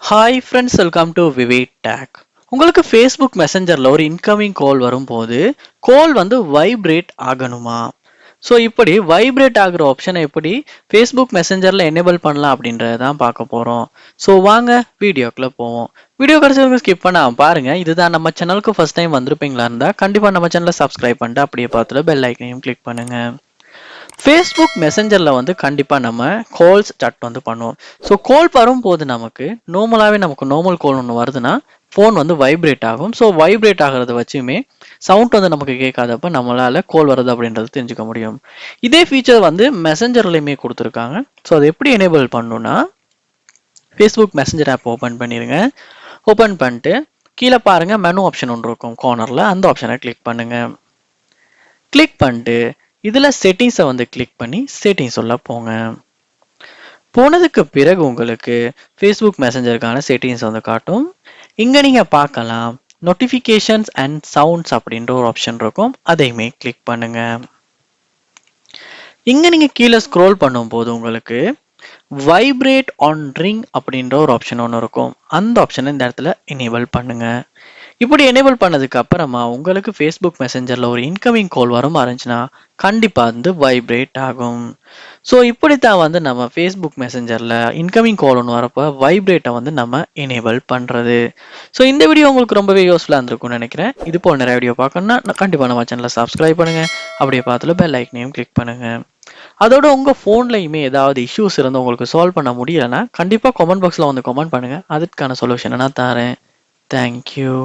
Hi friends, welcome to Vivek take. உங்களுக்கு Facebook மெசஞ்சரில் ஒரு incoming கால் வரும்போது கால் வந்து வைப்ரேட் ஆகணுமா? ஸோ இப்படி வைப்ரேட் ஆகுற ஆப்ஷனை எப்படி ஃபேஸ்புக் மெசஞ்சரில் எனேபிள் பண்ணலாம் அப்படின்றத தான் பார்க்க போகிறோம். ஸோ வாங்க வீடியோக்குள்ளே போவோம். வீடியோ கிடைச்சவங்க ஸ்கிப் பண்ணாமல் பாருங்கள். இதுதான் நம்ம சேனலுக்கு ஃபர்ஸ்ட் டைம் வந்திருப்பீங்களா இருந்தால் கண்டிப்பாக நம்ம சேனலை சப்ஸ்கிரைப் பண்ணிட்டு அப்படியே பார்த்துட்டு பெல் ஐக்கனையும் கிளிக் பண்ணுங்கள். ஃபேஸ்புக் மெசஞ்சரில் வந்து கண்டிப்பாக நம்ம கால்ஸ் சாட் வந்து பண்ணுவோம். ஸோ கால் வரும்போது நமக்கு நமக்கு நார்மல் கால் ஒன்று வருதுன்னா ஃபோன் வந்து வைப்ரேட் ஆகும். ஸோ வைப்ரேட் ஆகிறத வச்சுமே சவுண்ட் வந்து நமக்கு கேட்காதப்ப நம்மளால கால் வருது அப்படின்றது தெரிஞ்சுக்க முடியும். இதே ஃபீச்சர் வந்து மெசஞ்சர்லையுமே கொடுத்துருக்காங்க. ஸோ அதை எப்படி எனேபிள் பண்ணணும்னா ஃபேஸ்புக் மெசஞ்சர் ஆப் ஓப்பன் பண்ணிடுங்க. ஓப்பன் பண்ணிட்டு கீழே பாருங்க மெனு ஆப்ஷன் ஒன்று இருக்கும் கார்னரில், அந்த ஆப்ஷனை கிளிக் பண்ணுங்க. கிளிக் பண்ணிட்டு இதில் செட்டிங்ஸை வந்து கிளிக் பண்ணி செட்டிங்ஸ் உள்ள போங்க. போனதுக்கு பிறகு உங்களுக்கு ஃபேஸ்புக் மெசஞ்சருக்கான செட்டிங்ஸ் வந்து காட்டும். இங்கே நீங்கள் பார்க்கலாம் நோட்டிஃபிகேஷன்ஸ் அண்ட் சவுண்ட்ஸ் அப்படின்ற ஒரு ஆப்ஷன் இருக்கும். அதையுமே கிளிக் பண்ணுங்க. இங்கே நீங்கள் கீழே ஸ்க்ரோல் பண்ணும்போது உங்களுக்கு வைப்ரேட் ஆன் ரிங் அப்படின்ற ஒரு ஆப்ஷன் ஒன்று இருக்கும். அந்த ஆப்ஷனை இந்த இடத்துல எனேபிள் பண்ணுங்க. இப்படி எனேபிள் பண்ணதுக்கு அப்புறமா உங்களுக்கு ஃபேஸ்புக் மெசஞ்சரில் ஒரு இன்கமிங் கால் வரும் இருந்துச்சுன்னா கண்டிப்பாக வந்து வைப்ரேட் ஆகும். ஸோ இப்படித்தான் வந்து நம்ம ஃபேஸ்புக் மெசஞ்சரில் இன்கமிங் கால் ஒன்று வரப்போ வைப்ரேட்டை வந்து நம்ம எனேபிள் பண்ணுறது. ஸோ இந்த வீடியோ உங்களுக்கு ரொம்பவே யூஸ்ஃபுல்லாக இருந்திருக்கும்னு நினைக்கிறேன். இது போல் நிறைய வீடியோ பார்க்கணுன்னா கண்டிப்பாக நம்ம சேனலை சப்ஸ்கிரைப் பண்ணுங்கள். அப்படியே பார்த்துல பெல் ஐக்கனையும் கிளிக் பண்ணுங்கள். அதோட உங்கள் ஃபோன்லையுமே ஏதாவது இஷ்யூஸ் இருந்து உங்களுக்கு சால்வ் பண்ண முடியலைன்னா கண்டிப்பாக கமெண்ட் பாக்ஸில் வந்து கமெண்ட் பண்ணுங்கள். அதுக்கான சொல்யூஷனை நான் தரேன். தேங்க்யூ.